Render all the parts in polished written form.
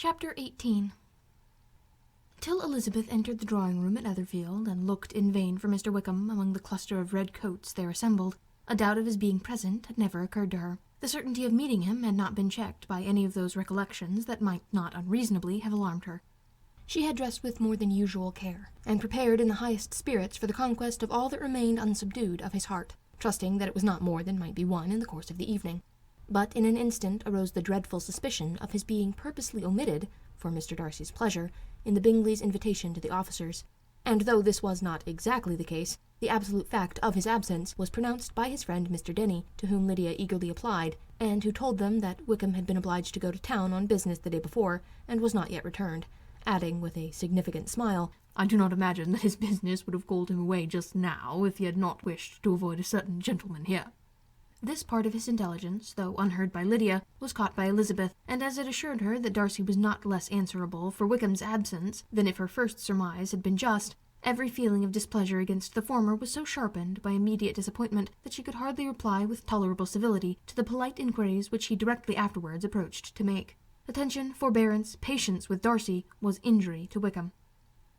Chapter 18. Till Elizabeth entered the drawing-room at Netherfield, and looked in vain for Mr. Wickham among the cluster of red coats there assembled, a doubt of his being present had never occurred to her. The certainty of meeting him had not been checked by any of those recollections that might not unreasonably have alarmed her. She had dressed with more than usual care, and prepared in the highest spirits for the conquest of all that remained unsubdued of his heart, trusting that it was not more than might be won in the course of the evening. But in an instant arose the dreadful suspicion of his being purposely omitted, for Mr. Darcy's pleasure, in the Bingleys' invitation to the officers, and though this was not exactly the case, the absolute fact of his absence was pronounced by his friend Mr. Denny, to whom Lydia eagerly applied, and who told them that Wickham had been obliged to go to town on business the day before, and was not yet returned, adding with a significant smile, "I do not imagine that his business would have called him away just now if he had not wished to avoid a certain gentleman here." This part of his intelligence, though unheard by Lydia, was caught by Elizabeth, and as it assured her that Darcy was not less answerable for Wickham's absence than if her first surmise had been just, every feeling of displeasure against the former was so sharpened by immediate disappointment that she could hardly reply with tolerable civility to the polite inquiries which he directly afterwards approached to make. Attention, forbearance, patience with Darcy was injury to Wickham.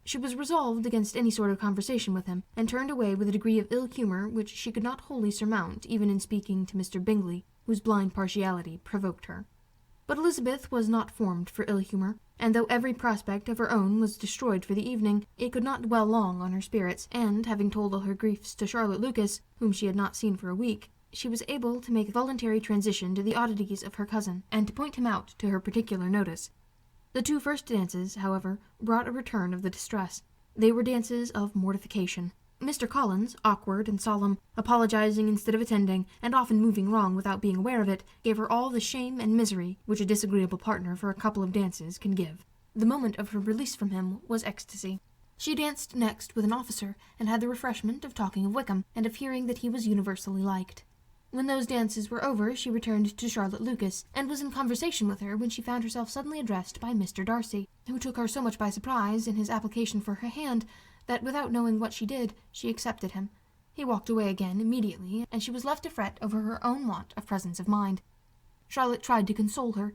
She was resolved against any sort of conversation with him, and turned away with a degree of ill-humour which she could not wholly surmount even in speaking to Mr. Bingley, whose blind partiality provoked her. But Elizabeth was not formed for ill-humour, and though every prospect of her own was destroyed for the evening, it could not dwell long on her spirits, and, having told all her griefs to Charlotte Lucas, whom she had not seen for a week, she was able to make a voluntary transition to the oddities of her cousin, and to point him out to her particular notice. The two first dances, however, brought a return of the distress. They were dances of mortification. Mr. Collins, awkward and solemn, apologizing instead of attending, and often moving wrong without being aware of it, gave her all the shame and misery which a disagreeable partner for a couple of dances can give. The moment of her release from him was ecstasy. She danced next with an officer, and had the refreshment of talking of Wickham, and of hearing that he was universally liked. When those dances were over, she returned to Charlotte Lucas, and was in conversation with her when she found herself suddenly addressed by Mr. Darcy, who took her so much by surprise in his application for her hand, that without knowing what she did, she accepted him. He walked away again immediately, and she was left to fret over her own want of presence of mind. Charlotte tried to console her.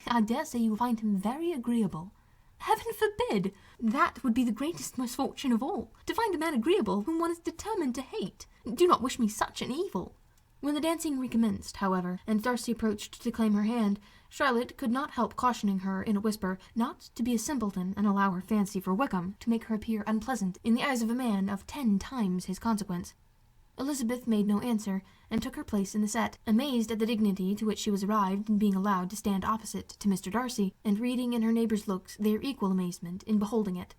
"I dare say you will find him very agreeable." "Heaven forbid! That would be the greatest misfortune of all, to find a man agreeable whom one is determined to hate. Do not wish me such an evil." When the dancing recommenced, however, and Darcy approached to claim her hand, Charlotte could not help cautioning her in a whisper not to be a simpleton and allow her fancy for Wickham to make her appear unpleasant in the eyes of a man of 10 times his consequence. Elizabeth made no answer, and took her place in the set, amazed at the dignity to which she was arrived in being allowed to stand opposite to Mr. Darcy, and reading in her neighbours' looks their equal amazement in beholding it.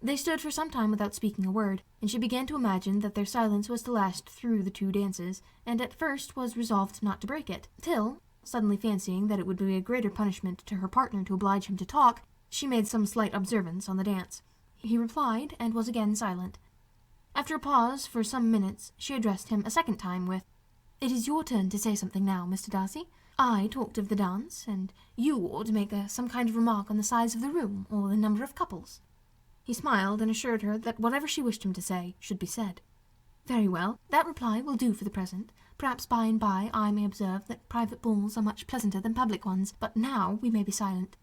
They stood for some time without speaking a word, and she began to imagine that their silence was to last through the 2 dances, and at first was resolved not to break it, till, suddenly fancying that it would be a greater punishment to her partner to oblige him to talk, she made some slight observance on the dance. He replied, and was again silent. After a pause for some minutes, she addressed him a second time with, "It is your turn to say something now, Mr. Darcy. I talked of the dance, and you ought to make some kind of remark on the size of the room, or the number of couples." He smiled and assured her that whatever she wished him to say should be said. "Very well, that reply will do for the present. Perhaps by and by I may observe that private balls are much pleasanter than public ones, but now we may be silent."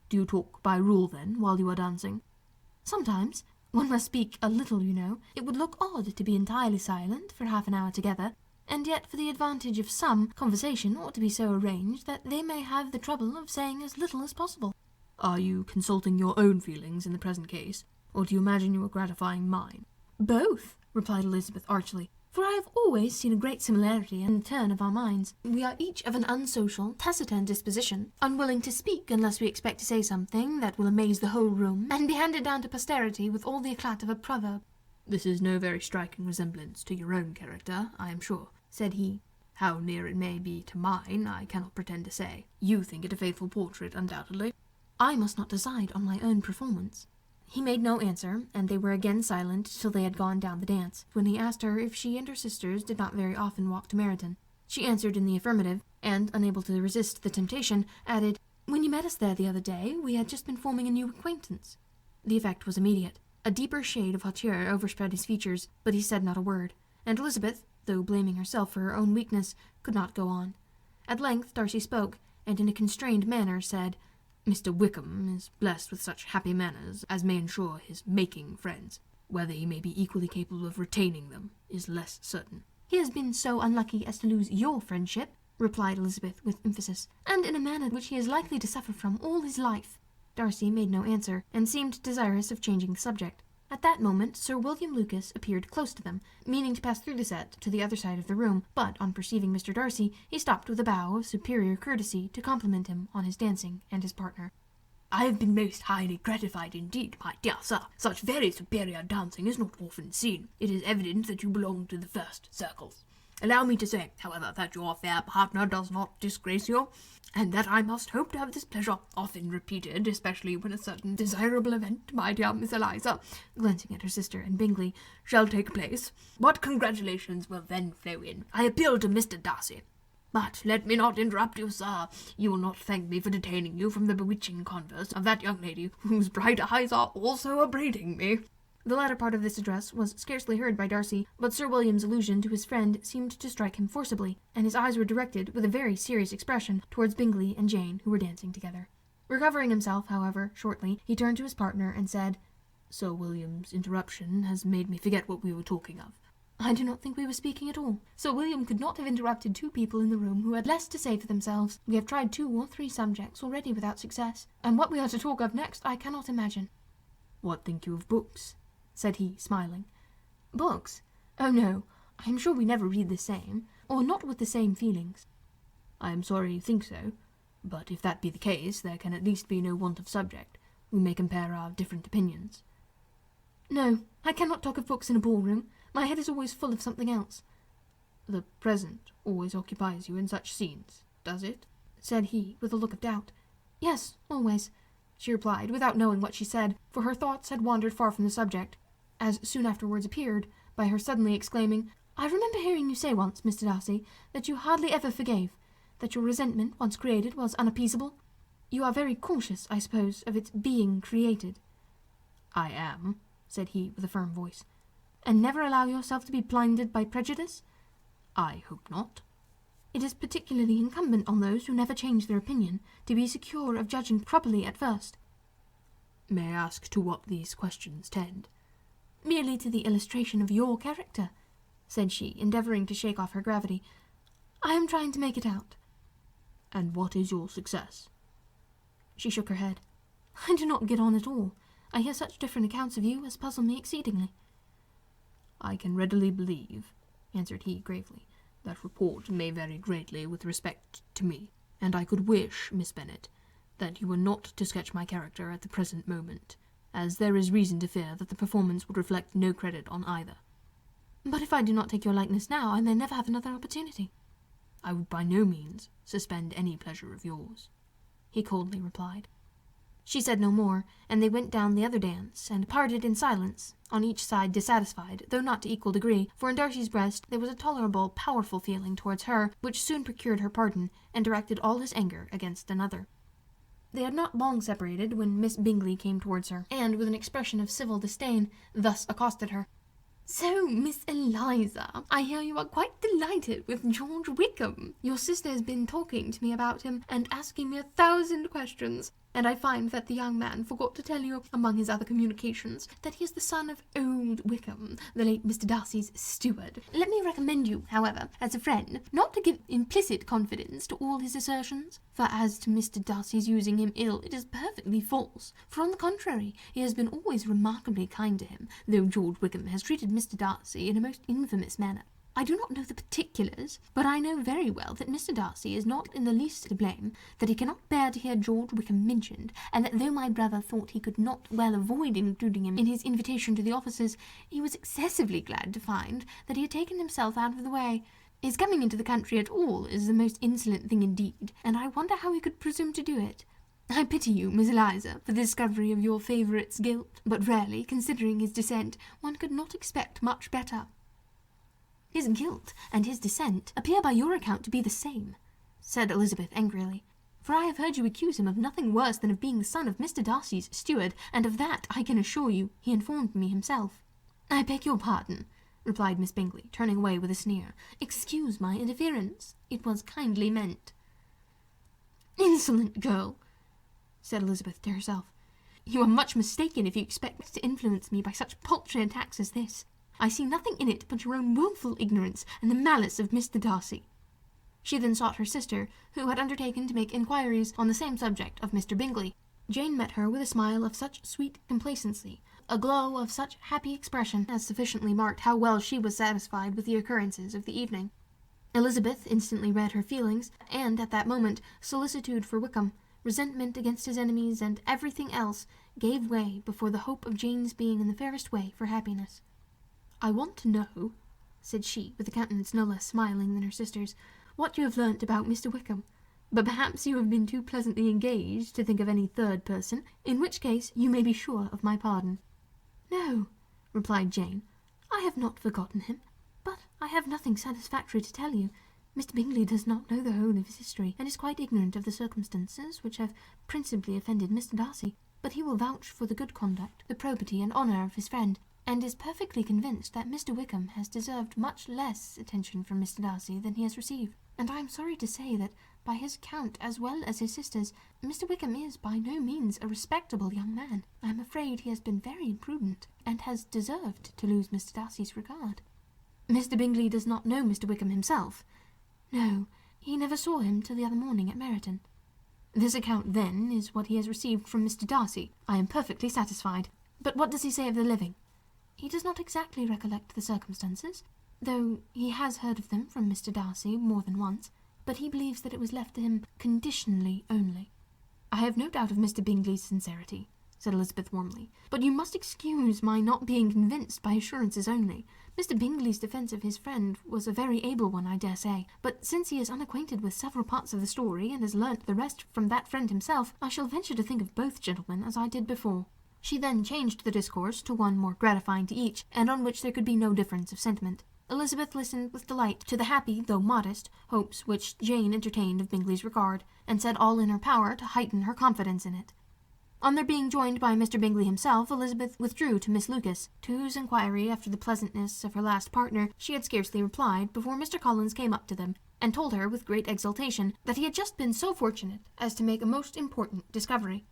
"Do you talk by rule, then, while you are dancing?" "Sometimes. One must speak a little, you know. It would look odd to be entirely silent for half an hour together, and yet for the advantage of some, conversation ought to be so arranged that they may have the trouble of saying as little as possible." "Are you consulting your own feelings in the present case, or do you imagine you are gratifying mine?" "Both," replied Elizabeth archly, "for I have always seen a great similarity in the turn of our minds. We are each of an unsocial, taciturn disposition, unwilling to speak unless we expect to say something that will amaze the whole room, and be handed down to posterity with all the eclat of a proverb." "This is no very striking resemblance to your own character, I am sure," said he. "How near it may be to mine, I cannot pretend to say. You think it a faithful portrait, undoubtedly." "I must not decide on my own performance." He made no answer, and they were again silent till they had gone down the dance, when he asked her if she and her sisters did not very often walk to Meryton. She answered in the affirmative, and, unable to resist the temptation, added, "When you met us there the other day, we had just been forming a new acquaintance." The effect was immediate. A deeper shade of hauteur overspread his features, but he said not a word, and Elizabeth, though blaming herself for her own weakness, could not go on. At length Darcy spoke, and in a constrained manner said, Mr. Wickham is blessed with such happy manners as may ensure his making friends. Whether he may be equally capable of retaining them is less certain." "He has been so unlucky as to lose your friendship," replied Elizabeth with emphasis, "and in a manner which he is likely to suffer from all his life." Darcy made no answer, and seemed desirous of changing the subject. At that moment Sir William Lucas appeared close to them, meaning to pass through the set to the other side of the room, but on perceiving Mr. Darcy, he stopped with a bow of superior courtesy to compliment him on his dancing and his partner. "I have been most highly gratified indeed, my dear sir. Such very superior dancing is not often seen. It is evident that you belong to the first circles. Allow me to say, however, that your fair partner does not disgrace you, and that I must hope to have this pleasure often repeated, especially when a certain desirable event, my dear Miss Eliza," glancing at her sister and Bingley, "shall take place. What congratulations will then flow in. I appeal to Mr. Darcy. But let me not interrupt you, sir. You will not thank me for detaining you from the bewitching converse of that young lady, whose bright eyes are also upbraiding me." The latter part of this address was scarcely heard by Darcy, but Sir William's allusion to his friend seemed to strike him forcibly, and his eyes were directed with a very serious expression towards Bingley and Jane, who were dancing together. Recovering himself, however, shortly, he turned to his partner and said, "Sir William's interruption has made me forget what we were talking of." "I do not think we were speaking at all. Sir William could not have interrupted two people in the room who had less to say for themselves. We have tried 2 or 3 subjects already without success, and what we are to talk of next I cannot imagine." "What think you of books?" said he, smiling. "Books? Oh no, I am sure we never read the same, or not with the same feelings." "I am sorry you think so, but if that be the case, there can at least be no want of subject. We may compare our different opinions." "No, I cannot talk of books in a ballroom. My head is always full of something else." "The present always occupies you in such scenes, does it?" said he, with a look of doubt. "Yes, always," she replied, without knowing what she said, for her thoughts had wandered far from the subject, as soon afterwards appeared, by her suddenly exclaiming, "I remember hearing you say once, Mr. Darcy, that you hardly ever forgave, that your resentment, once created, was unappeasable. You are very cautious, I suppose, of its being created." "I am," said he, with a firm voice. "And never allow yourself to be blinded by prejudice?" "I hope not." "It is particularly incumbent on those who never change their opinion to be secure of judging properly at first." "May I ask to what these questions tend?" "Merely to the illustration of your character," said she, endeavouring to shake off her gravity. "I am trying to make it out." "And what is your success?" She shook her head. "I do not get on at all. I hear such different accounts of you as puzzle me exceedingly." "I can readily believe," answered he gravely, "that report may vary greatly with respect to me, and I could wish, Miss Bennet, that you were not to sketch my character at the present moment, as there is reason to fear that the performance would reflect no credit on either." "But if I do not take your likeness now, I may never have another opportunity." "I would by no means suspend any pleasure of yours," he coldly replied. She said no more, and they went down the other dance, and parted in silence, on each side dissatisfied, though not to equal degree, for in Darcy's breast there was a tolerable, powerful feeling towards her, which soon procured her pardon, and directed all his anger against another. They had not long separated when Miss Bingley came towards her, and, with an expression of civil disdain, thus accosted her. "So, Miss Eliza, I hear you are quite delighted with George Wickham. Your sister has been talking to me about him, and asking me 1,000 questions. And I find that the young man forgot to tell you, among his other communications, that he is the son of old Wickham, the late Mr. Darcy's steward. Let me recommend you, however, as a friend, not to give implicit confidence to all his assertions, for as to Mr. Darcy's using him ill, it is perfectly false, for on the contrary, he has been always remarkably kind to him, though George Wickham has treated Mr. Darcy in a most infamous manner. I do not know the particulars, but I know very well that Mr. Darcy is not in the least to blame, that he cannot bear to hear George Wickham mentioned, and that though my brother thought he could not well avoid including him in his invitation to the offices, he was excessively glad to find that he had taken himself out of the way. His coming into the country at all is the most insolent thing indeed, and I wonder how he could presume to do it. I pity you, Miss Eliza, for the discovery of your favourite's guilt, but really, considering his descent, one could not expect much better." "His guilt and his descent appear by your account to be the same," said Elizabeth angrily, "for I have heard you accuse him of nothing worse than of being the son of Mr. Darcy's steward, and of that, I can assure you, he informed me himself." "I beg your pardon," replied Miss Bingley, turning away with a sneer. "Excuse my interference. It was kindly meant." "Insolent girl!" said Elizabeth to herself. "You are much mistaken if you expect to influence me by such paltry attacks as this. I see nothing in it but your own wilful ignorance and the malice of Mr. Darcy." She then sought her sister, who had undertaken to make inquiries on the same subject of Mr. Bingley. Jane met her with a smile of such sweet complacency, a glow of such happy expression, as sufficiently marked how well she was satisfied with the occurrences of the evening. Elizabeth instantly read her feelings, and at that moment solicitude for Wickham, resentment against his enemies, and everything else gave way before the hope of Jane's being in the fairest way for happiness. "I want to know," said she, with a countenance no less smiling than her sister's, "what you have learnt about Mr. Wickham. But perhaps you have been too pleasantly engaged to think of any third person, in which case you may be sure of my pardon." "No," replied Jane, "I have not forgotten him, but I have nothing satisfactory to tell you. Mr. Bingley does not know the whole of his history, and is quite ignorant of the circumstances which have principally offended Mr. Darcy, but he will vouch for the good conduct, the probity and honour of his friend, and is perfectly convinced that Mr. Wickham has deserved much less attention from Mr. Darcy than he has received, and I am sorry to say that, by his account as well as his sister's, Mr. Wickham is by no means a respectable young man. I am afraid he has been very imprudent, and has deserved to lose Mr. Darcy's regard." "Mr. Bingley does not know Mr. Wickham himself?" "No, he never saw him till the other morning at Meryton." "This account, then, is what he has received from Mr. Darcy. I am perfectly satisfied. But what does he say of the living?" "He does not exactly recollect the circumstances, though he has heard of them from Mr. Darcy more than once, but he believes that it was left to him conditionally only." "I have no doubt of Mr. Bingley's sincerity," said Elizabeth warmly, "but you must excuse my not being convinced by assurances only. Mr. Bingley's defence of his friend was a very able one, I dare say, but since he is unacquainted with several parts of the story, and has learnt the rest from that friend himself, I shall venture to think of both gentlemen as I did before." She then changed the discourse to one more gratifying to each, and on which there could be no difference of sentiment. Elizabeth listened with delight to the happy, though modest, hopes which Jane entertained of Bingley's regard, and said all in her power to heighten her confidence in it. On their being joined by Mr. Bingley himself, Elizabeth withdrew to Miss Lucas, to whose inquiry after the pleasantness of her last partner she had scarcely replied before Mr. Collins came up to them, and told her with great exultation that he had just been so fortunate as to make a most important discovery.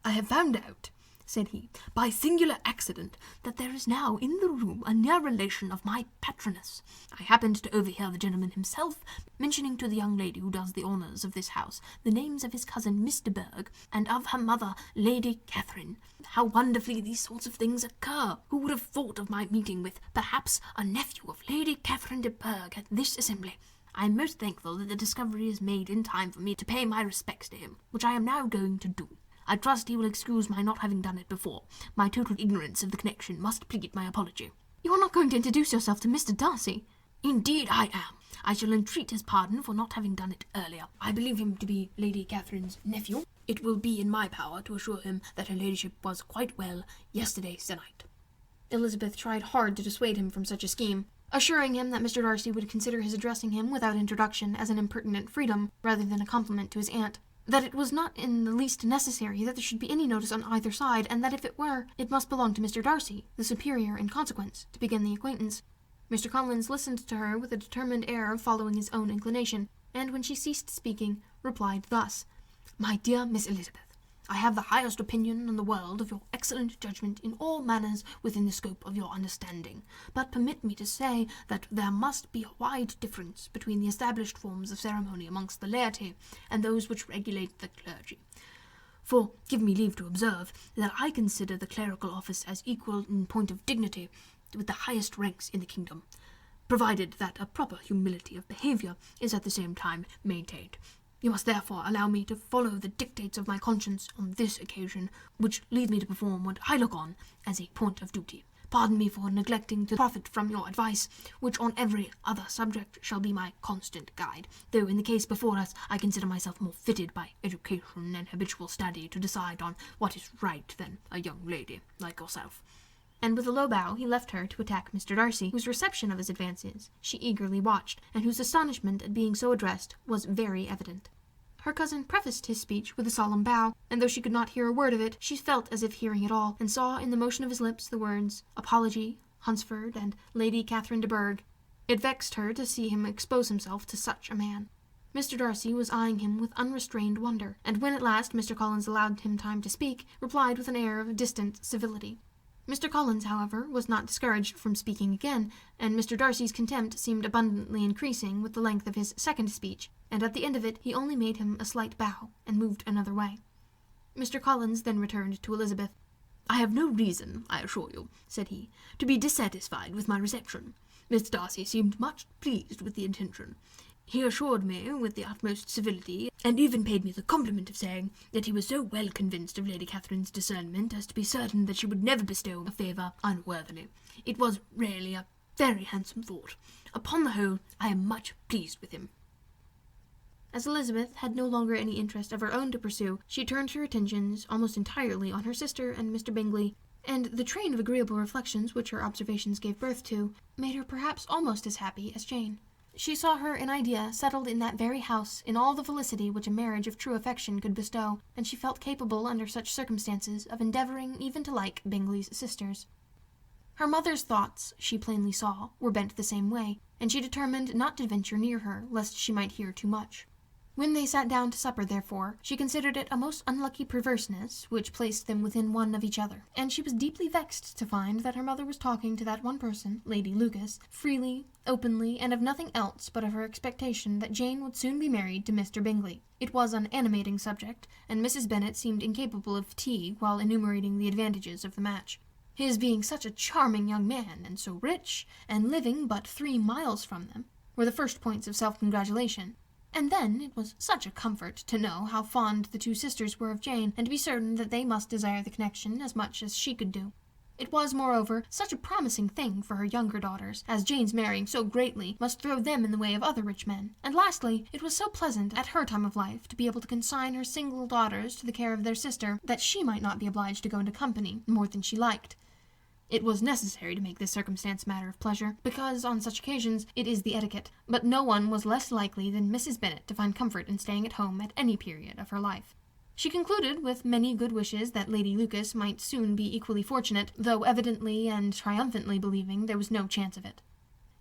"I have found out," said he, "by singular accident, that there is now in the room a near relation of my patroness. I happened to overhear the gentleman himself mentioning to the young lady who does the honours of this house the names of his cousin Miss de Bourgh, and of her mother Lady Catherine. How wonderfully these sorts of things occur! Who would have thought of my meeting with, perhaps, a nephew of Lady Catherine de Bourgh at this assembly? I am most thankful that the discovery is made in time for me to pay my respects to him, which I am now going to do. I trust he will excuse my not having done it before. My total ignorance of the connection must plead my apology." "You are not going to introduce yourself to Mr. Darcy?" "Indeed I am. I shall entreat his pardon for not having done it earlier. I believe him to be Lady Catherine's nephew. It will be in my power to assure him that her ladyship was quite well yesterday se'nnight." Elizabeth tried hard to dissuade him from such a scheme, assuring him that Mr. Darcy would consider his addressing him without introduction as an impertinent freedom rather than a compliment to his aunt, that it was not in the least necessary that there should be any notice on either side, and that if it were, it must belong to Mr. Darcy, the superior in consequence, to begin the acquaintance. Mr. Collins listened to her with a determined air of following his own inclination, and when she ceased speaking, replied thus: "My dear Miss Elizabeth, I have the highest opinion in the world of your excellent judgment in all matters within the scope of your understanding, but permit me to say that there must be a wide difference between the established forms of ceremony amongst the laity and those which regulate the clergy. For give me leave to observe that I consider the clerical office as equal in point of dignity with the highest ranks in the kingdom, provided that a proper humility of behaviour is at the same time maintained. You must therefore allow me to follow the dictates of my conscience on this occasion, which lead me to perform what I look on as a point of duty. Pardon me for neglecting to profit from your advice, which on every other subject shall be my constant guide, though in the case before us I consider myself more fitted by education and habitual study to decide on what is right than a young lady like yourself." And with a low bow he left her to attack Mr. Darcy, whose reception of his advances she eagerly watched, and whose astonishment at being so addressed was very evident. Her cousin prefaced his speech with a solemn bow, and though she could not hear a word of it, she felt as if hearing it all, and saw in the motion of his lips the words apology, Hunsford, and Lady Catherine de Bourgh. It vexed her to see him expose himself to such a man. Mr. Darcy was eyeing him with unrestrained wonder, and when at last Mr. Collins allowed him time to speak, replied with an air of distant civility. Mr. Collins, however, was not discouraged from speaking again, and Mr. Darcy's contempt seemed abundantly increasing with the length of his second speech, and at the end of it he only made him a slight bow, and moved another way. Mr. Collins then returned to Elizabeth. "I have no reason, I assure you," said he, "to be dissatisfied with my reception. Mr. Darcy seemed much pleased with the intention. He assured me with the utmost civility, and even paid me the compliment of saying that he was so well convinced of Lady Catherine's discernment as to be certain that she would never bestow a favour unworthily. It was really a very handsome thought. Upon the whole, I am much pleased with him." As Elizabeth had no longer any interest of her own to pursue, she turned her attentions almost entirely on her sister and Mr. Bingley, and the train of agreeable reflections which her observations gave birth to made her perhaps almost as happy as Jane. She saw her in idea settled in that very house in all the felicity which a marriage of true affection could bestow, and she felt capable under such circumstances of endeavouring even to like Bingley's sisters. Her mother's thoughts, she plainly saw, were bent the same way, and she determined not to venture near her, lest she might hear too much. When they sat down to supper, therefore, she considered it a most unlucky perverseness which placed them within one of each other, and she was deeply vexed to find that her mother was talking to that one person, Lady Lucas, freely, openly, and of nothing else but of her expectation that Jane would soon be married to Mr. Bingley. It was an animating subject, and Mrs. Bennet seemed incapable of fatigue while enumerating the advantages of the match. His being such a charming young man, and so rich, and living but 3 miles from them, were the first points of self-congratulation. And then it was such a comfort to know how fond the 2 sisters were of Jane, and to be certain that they must desire the connection as much as she could do. It was, moreover, such a promising thing for her younger daughters, as Jane's marrying so greatly must throw them in the way of other rich men. And lastly, it was so pleasant at her time of life to be able to consign her single daughters to the care of their sister, that she might not be obliged to go into company more than she liked. It was necessary to make this circumstance matter of pleasure, because on such occasions it is the etiquette, but no one was less likely than Mrs. Bennet to find comfort in staying at home at any period of her life. She concluded with many good wishes that Lady Lucas might soon be equally fortunate, though evidently and triumphantly believing there was no chance of it.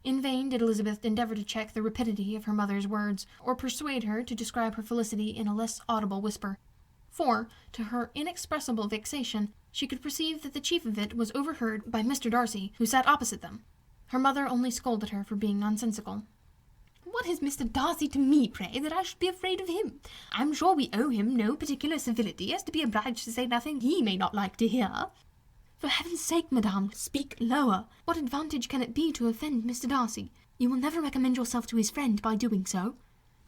In vain did Elizabeth endeavour to check the rapidity of her mother's words, or persuade her to describe her felicity in a less audible whisper. For, to her inexpressible vexation, she could perceive that the chief of it was overheard by Mr. Darcy, who sat opposite them. Her mother only scolded her for being nonsensical. "What is Mr. Darcy to me, pray, that I should be afraid of him? I'm sure we owe him no particular civility as to be obliged to say nothing he may not like to hear." "For heaven's sake, madame, speak lower. What advantage can it be to offend Mr. Darcy? You will never recommend yourself to his friend by doing so."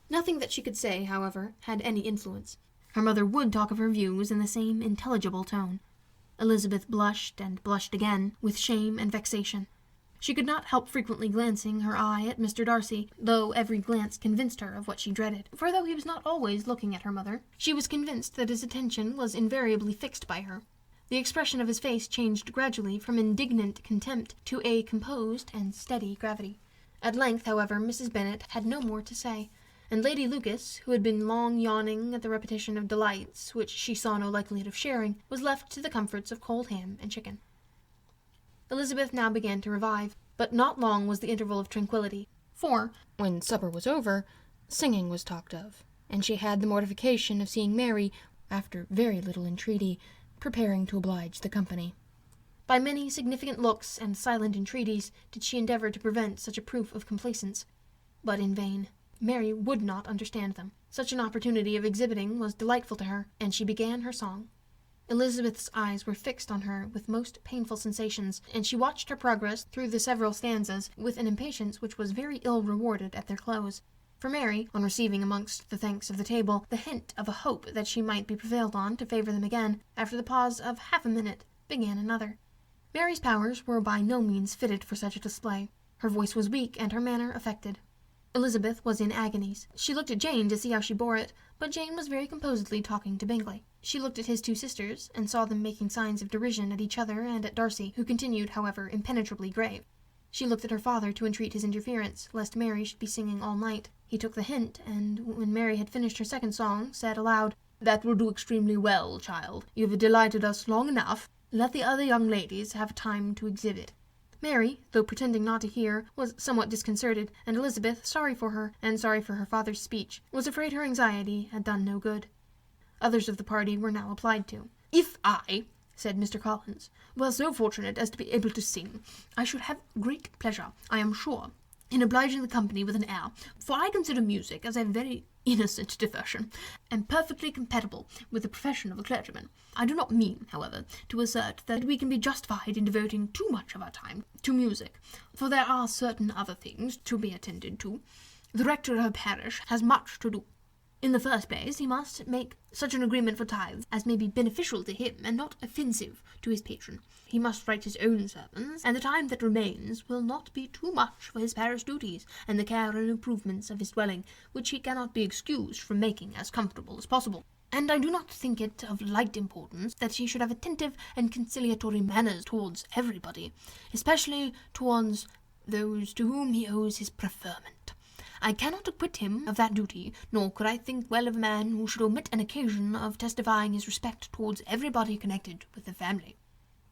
Nothing that she could say, however, had any influence. Her mother would talk of her views in the same intelligible tone. Elizabeth blushed and blushed again, with shame and vexation. She could not help frequently glancing her eye at Mr. Darcy, though every glance convinced her of what she dreaded, for though he was not always looking at her mother, she was convinced that his attention was invariably fixed by her. The expression of his face changed gradually from indignant contempt to a composed and steady gravity. At length, however, Mrs. Bennet had no more to say, and Lady Lucas, who had been long yawning at the repetition of delights which she saw no likelihood of sharing, was left to the comforts of cold ham and chicken. Elizabeth now began to revive, but not long was the interval of tranquillity, for, when supper was over, singing was talked of, and she had the mortification of seeing Mary, after very little entreaty, preparing to oblige the company. By many significant looks and silent entreaties did she endeavour to prevent such a proof of complaisance, but in vain. Mary would not understand them. Such an opportunity of exhibiting was delightful to her, and she began her song. Elizabeth's eyes were fixed on her with most painful sensations, and she watched her progress through the several stanzas with an impatience which was very ill rewarded at their close. For Mary, on receiving amongst the thanks of the table the hint of a hope that she might be prevailed on to favour them again, after the pause of half a minute, began another. Mary's powers were by no means fitted for such a display. Her voice was weak, and her manner affected. Elizabeth was in agonies. She looked at Jane to see how she bore it, but Jane was very composedly talking to Bingley. She looked at his 2 sisters, and saw them making signs of derision at each other and at Darcy, who continued, however, impenetrably grave. She looked at her father to entreat his interference, lest Mary should be singing all night. He took the hint, and when Mary had finished her second song, said aloud, "That will do extremely well, child. You have delighted us long enough. Let the other young ladies have time to exhibit." Mary, though pretending not to hear, was somewhat disconcerted, and Elizabeth, sorry for her, and sorry for her father's speech, was afraid her anxiety had done no good. Others of the party were now applied to. "If I," said Mr. Collins, "were so fortunate as to be able to sing, I should have great pleasure, I am sure, in obliging the company with an air, for I consider music as a very innocent diversion, and perfectly compatible with the profession of a clergyman. I do not mean, however, to assert that we can be justified in devoting too much of our time to music, for there are certain other things to be attended to. The rector of a parish has much to do. In the first place, he must make such an agreement for tithes as may be beneficial to him and not offensive to his patron. He must write his own sermons, and the time that remains will not be too much for his parish duties and the care and improvements of his dwelling, which he cannot be excused from making as comfortable as possible. And I do not think it of light importance that he should have attentive and conciliatory manners towards everybody, especially towards those to whom he owes his preferment. I cannot acquit him of that duty, nor could I think well of a man who should omit an occasion of testifying his respect towards everybody connected with the family."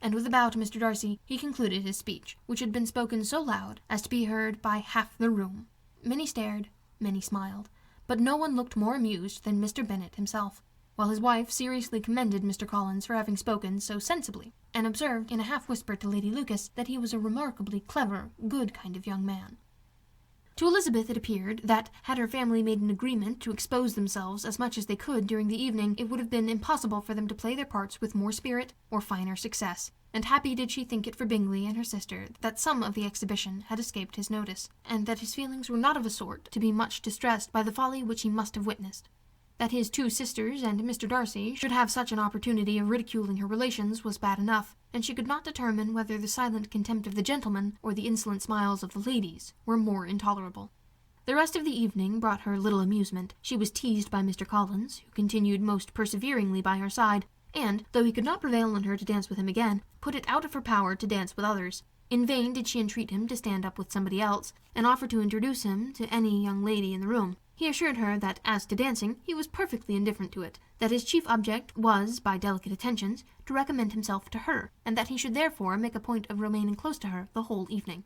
And with a bow to Mr. Darcy, he concluded his speech, which had been spoken so loud as to be heard by half the room. Many stared, many smiled, but no one looked more amused than Mr. Bennet himself, while his wife seriously commended Mr. Collins for having spoken so sensibly, and observed in a half-whisper to Lady Lucas that he was a remarkably clever, good kind of young man. To Elizabeth it appeared that, had her family made an agreement to expose themselves as much as they could during the evening, it would have been impossible for them to play their parts with more spirit or finer success, and happy did she think it for Bingley and her sister that some of the exhibition had escaped his notice, and that his feelings were not of a sort to be much distressed by the folly which he must have witnessed. That his two sisters and Mr. Darcy should have such an opportunity of ridiculing her relations was bad enough, and she could not determine whether the silent contempt of the gentlemen or the insolent smiles of the ladies were more intolerable. The rest of the evening brought her little amusement. She was teased by Mr. Collins, who continued most perseveringly by her side, and, though he could not prevail on her to dance with him again, put it out of her power to dance with others. In vain did she entreat him to stand up with somebody else, and offer to introduce him to any young lady in the room. He assured her that, as to dancing, he was perfectly indifferent to it, that his chief object was, by delicate attentions, to recommend himself to her, and that he should therefore make a point of remaining close to her the whole evening.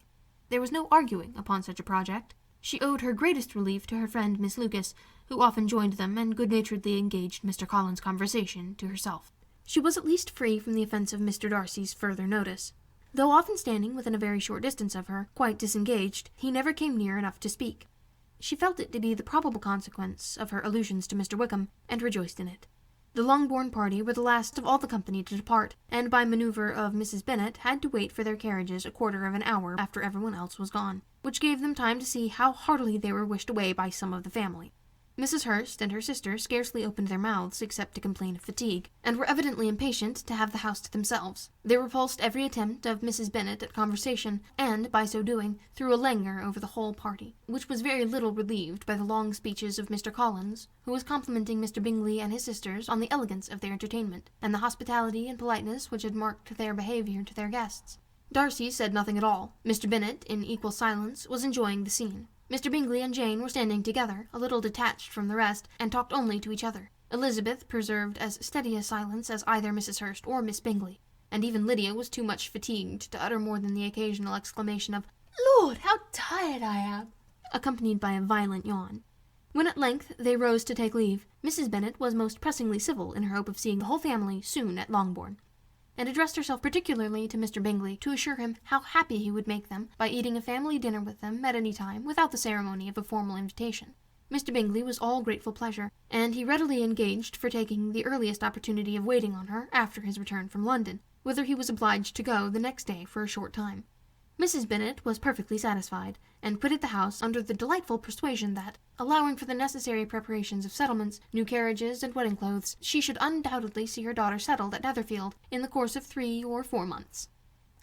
There was no arguing upon such a project. She owed her greatest relief to her friend Miss Lucas, who often joined them and good-naturedly engaged Mr. Collins' conversation to herself. She was at least free from the offence of Mr. Darcy's further notice. Though often standing within a very short distance of her, quite disengaged, he never came near enough to speak. She felt it to be the probable consequence of her allusions to Mr. Wickham, and rejoiced in it. The Longbourn party were the last of all the company to depart, and by manoeuvre of Mrs. Bennet had to wait for their carriages a quarter of an hour after everyone else was gone, which gave them time to see how heartily they were wished away by some of the family. Mrs. Hurst and her sister scarcely opened their mouths except to complain of fatigue, and were evidently impatient to have the house to themselves. They repulsed every attempt of Mrs. Bennet at conversation, and, by so doing, threw a languor over the whole party, which was very little relieved by the long speeches of Mr. Collins, who was complimenting Mr. Bingley and his sisters on the elegance of their entertainment, and the hospitality and politeness which had marked their behaviour to their guests. Darcy said nothing at all. Mr. Bennet, in equal silence, was enjoying the scene. Mr. Bingley and Jane were standing together, a little detached from the rest, and talked only to each other. Elizabeth preserved as steady a silence as either Mrs. Hurst or Miss Bingley, and even Lydia was too much fatigued to utter more than the occasional exclamation of "Lord, how tired I am!" accompanied by a violent yawn. When at length they rose to take leave, Mrs. Bennet was most pressingly civil in her hope of seeing the whole family soon at Longbourn, and addressed herself particularly to Mr. Bingley to assure him how happy he would make them by eating a family dinner with them at any time without the ceremony of a formal invitation. Mr. Bingley was all grateful pleasure, and he readily engaged for taking the earliest opportunity of waiting on her after his return from London, whither he was obliged to go the next day for a short time. Mrs. Bennet was perfectly satisfied, and quitted the house under the delightful persuasion that, allowing for the necessary preparations of settlements, new carriages, and wedding clothes, she should undoubtedly see her daughter settled at Netherfield in the course of 3 or 4 months.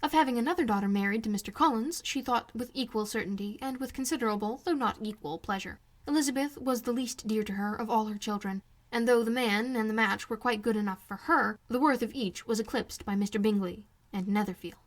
Of having another daughter married to Mr. Collins, she thought with equal certainty, and with considerable, though not equal, pleasure. Elizabeth was the least dear to her of all her children, and though the man and the match were quite good enough for her, the worth of each was eclipsed by Mr. Bingley and Netherfield.